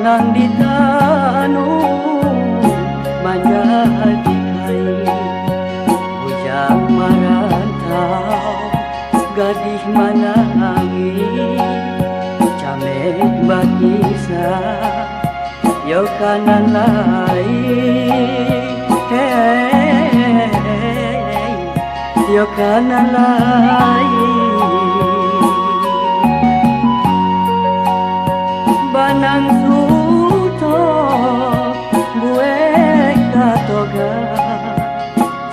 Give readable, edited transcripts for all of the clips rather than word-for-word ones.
Banang di tanung menjadi kain, bujang merantau gadis menangis, camek berkisah yo kanan lain, yo kanan lain. Banang suto buek katoga,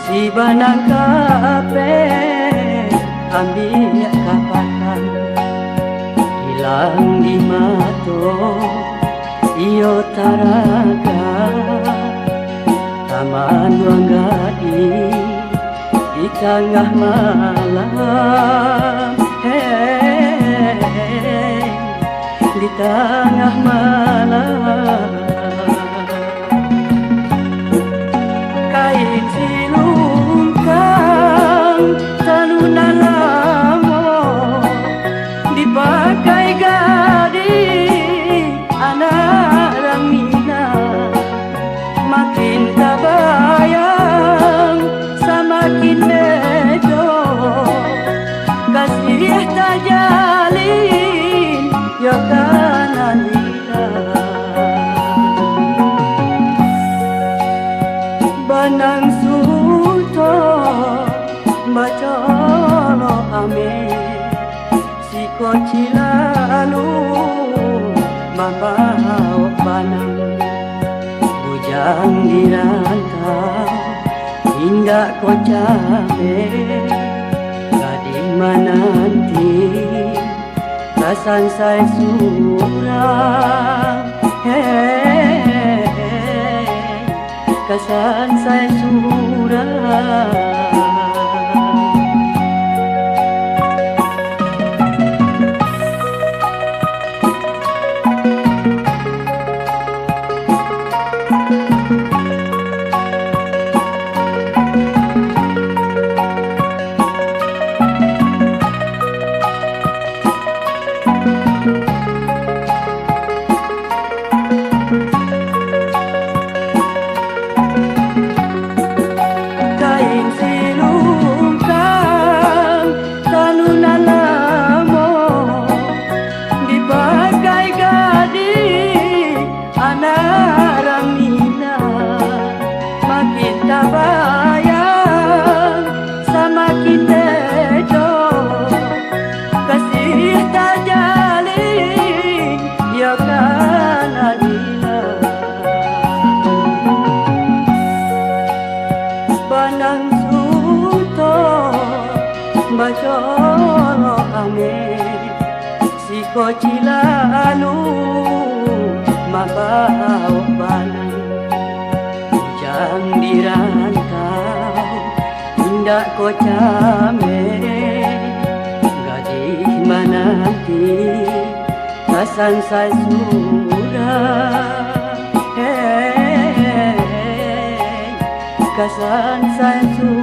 si banang kape ambil kapakan, hilang di mato iyo taraga, taman ruang gadis di tengah malam, di tengah malam. Kain silungkang talunan lamo dipakai gadis anak ramina, makin tabayang semakin bedo, kasih tajalin yo kanan banang suto bacolo ame, si koci lalu membawa banang, bujang dirantau hingga kocame, gading menanti kasan saya surang, kasan saya surang. Tabayang semakin bedo, kasih tajalin ya kanan banang suto bacolo ame, si koci lalu mabaw banang, bujang dirantau hendak ko came, gadis menanti kasan saya sudah, kasan saya sudah.